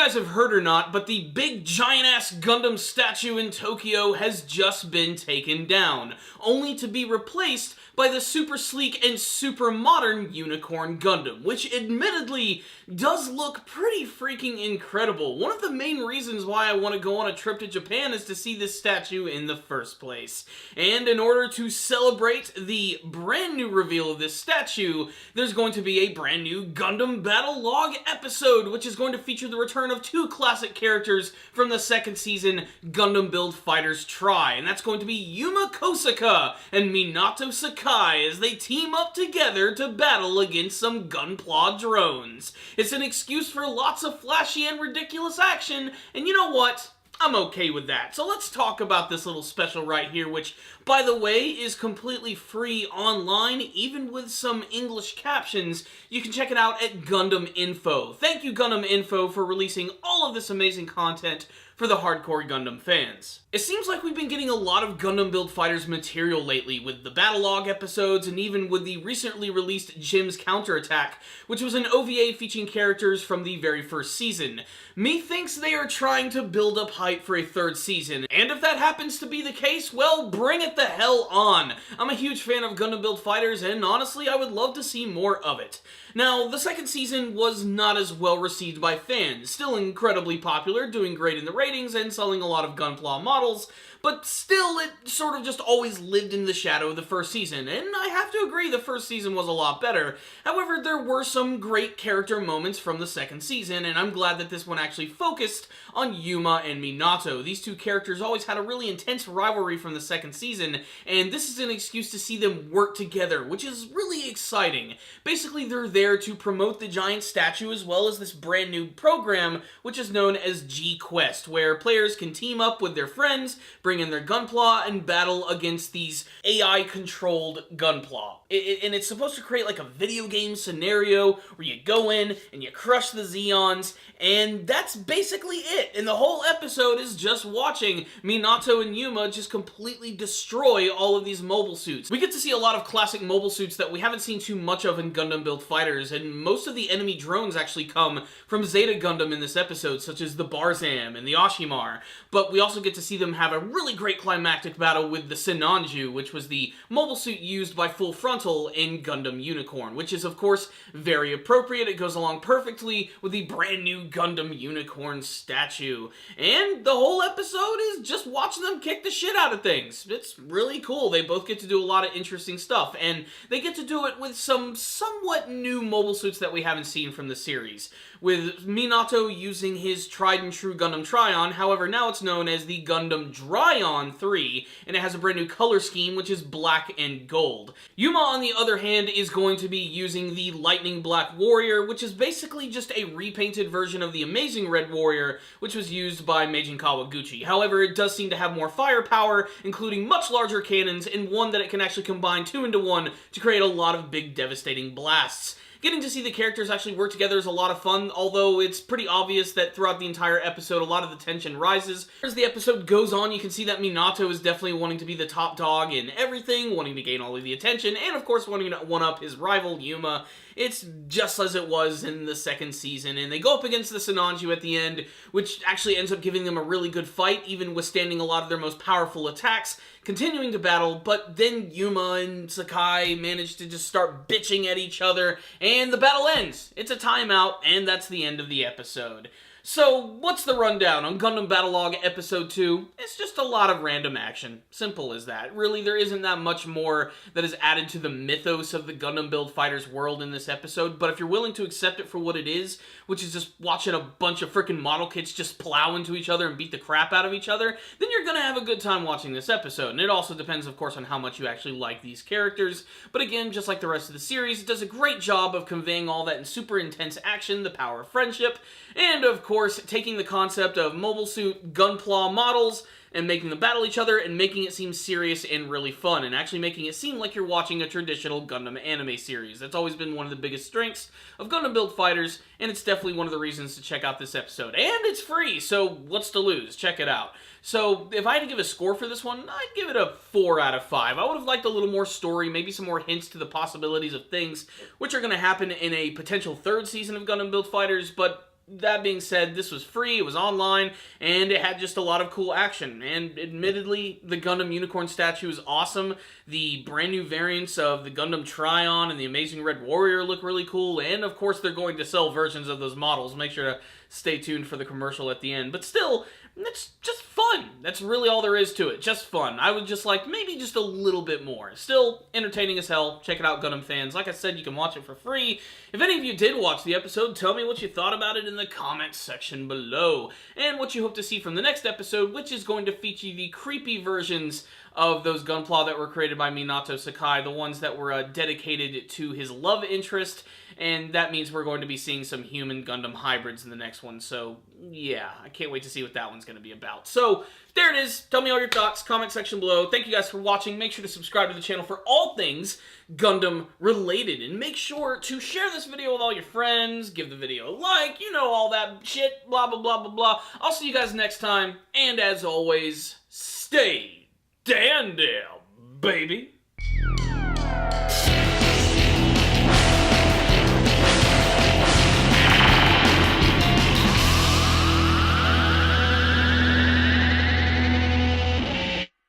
guys have heard or not, but the big giant-ass Gundam statue in Tokyo has just been taken down, only to be replaced by the super sleek and super modern Unicorn Gundam, which admittedly does look pretty freaking incredible. One of the main reasons why I want to go on a trip to Japan is to see this statue in the first place. And in order to celebrate the brand new reveal of this statue, there's going to be a brand new Gundam Battlogue episode, which is going to feature the return of two classic characters from the second season Gundam Build Fighters Try, and that's going to be Yuuma Kosaka and Minato Sakai as they team up together to battle against some Gunpla drones. It's an excuse for lots of flashy and ridiculous action, and you know what? I'm okay with that. So let's talk about this little special right here, which, by the way, is completely free online, even with some English captions. You can check it out at Gundam Info. Thank you, Gundam Info, for releasing all of this amazing content for the hardcore Gundam fans. It seems like we've been getting a lot of Gundam Build Fighters material lately, with the Battlogue episodes and even with the recently released Jim's Counterattack, which was an OVA featuring characters from the very first season. Methinks they are trying to build up hype for a third season, and if that happens to be the case, well, bring it the hell on. I'm a huge fan of Gundam Build Fighters, and honestly, I would love to see more of it. Now, the second season was not as well received by fans, still incredibly popular, doing great in the ratings and selling a lot of Gunpla models, but still it sort of just always lived in the shadow of the first season, and I have to agree the first season was a lot better. However, there were some great character moments from the second season, and I'm glad that this one actually focused on Yuuma and Minato. These two characters always had a really intense rivalry from the second season, and this is an excuse to see them work together, which is really exciting. Basically, they're there to promote the giant statue as well as this brand new program, which is known as G-Quest, where players can team up with their friends, bring in their Gunpla, and battle against these AI-controlled Gunpla. And it's supposed to create like a video game scenario where you go in and you crush the Zeons, and that's basically it. And the whole episode is just watching Minato and Yuuma just completely destroy all of these mobile suits. We get to see a lot of classic mobile suits that we haven't seen too much of in Gundam Build Fighters, and most of the enemy drones actually come from Zeta Gundam in this episode, such as the Barzam and the Oshimar. But we also get to see them have a really great climactic battle with the Sinanju, which was the mobile suit used by Full Frontal in Gundam Unicorn, which is, of course, very appropriate. It goes along perfectly with the brand new Gundam Unicorn statue. And the whole episode is just watching them kick the shit out of things. It's really cool. They both get to do a lot of interesting stuff, and they get to do it with some somewhat new mobile suits that we haven't seen from the series. With Minato using his tried and true Gundam Tryon, however, now it's known as the Gundam Dryon 3, and it has a brand new color scheme, which is black and gold. Yuuma, on the other hand, is going to be using the Lightning Black Warrior, which is basically just a repainted version of the Amazing Red Warrior, which was used by Meijin Kawaguchi. However, it does seem to have more firepower, including much larger cannons, and one that it can actually combine 2 into 1 to create a lot of big, devastating blasts. Getting to see the characters actually work together is a lot of fun, although it's pretty obvious that throughout the entire episode, a lot of the tension rises. As the episode goes on, you can see that Minato is definitely wanting to be the top dog in everything, wanting to gain all of the attention, and of course wanting to one-up his rival, Yuuma. It's just as it was in the second season, and they go up against the Sinanju at the end, which actually ends up giving them a really good fight, even withstanding a lot of their most powerful attacks, continuing to battle, but then Yuuma and Sakai manage to just start bitching at each other, and the battle ends. It's a timeout, and that's the end of the episode. So, what's the rundown on Gundam Battlogue Episode 2? It's just a lot of random action. Simple as that. Really, there isn't that much more that is added to the mythos of the Gundam Build Fighters world in this episode, but if you're willing to accept it for what it is, which is just watching a bunch of freaking model kits just plow into each other and beat the crap out of each other, then you're gonna have a good time watching this episode. And it also depends, of course, on how much you actually like these characters. But again, just like the rest of the series, it does a great job of conveying all that in super intense action, the power of friendship, and of course, taking the concept of mobile suit Gunpla models and making them battle each other and making it seem serious and really fun, and actually making it seem like you're watching a traditional Gundam anime series. That's always been one of the biggest strengths of Gundam Build Fighters, and it's definitely one of the reasons to check out this episode. And it's free, so what's to lose? Check it out. So, if I had to give a score for this one, I'd give it a 4 out of 5. I would have liked a little more story, maybe some more hints to the possibilities of things which are going to happen in a potential third season of Gundam Build Fighters, but that being said, this was free, it was online, and it had just a lot of cool action. And admittedly, the Gundam Unicorn statue is awesome. The brand new variants of the Gundam Tryon and the Amazing Red Warrior look really cool, and of course they're going to sell versions of those models. Make sure to stay tuned for the commercial at the end. But still, it's just fun. That's really all there is to it. Just fun. I would just like maybe just a little bit more. Still entertaining as hell. Check it out, Gundam fans. Like I said, you can watch it for free. If any of you did watch the episode, tell me what you thought about it in the comments section below. And what you hope to see from the next episode, which is going to feature the creepy versions of those Gunpla that were created by Minato Sakai, the ones that were dedicated to his love interest, and that means we're going to be seeing some human Gundam hybrids in the next one, so yeah, I can't wait to see what that one's going to be about. So, there it is. Tell me all your thoughts, comment section below. Thank you guys for watching. Make sure to subscribe to the channel for all things Gundam related, and make sure to share this video with all your friends, give the video a like, you know, all that shit, blah, blah, blah, blah, blah. I'll see you guys next time, and as always, stay Dandale, baby.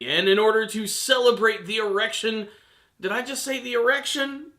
And in order to celebrate the erection, did I just say the erection?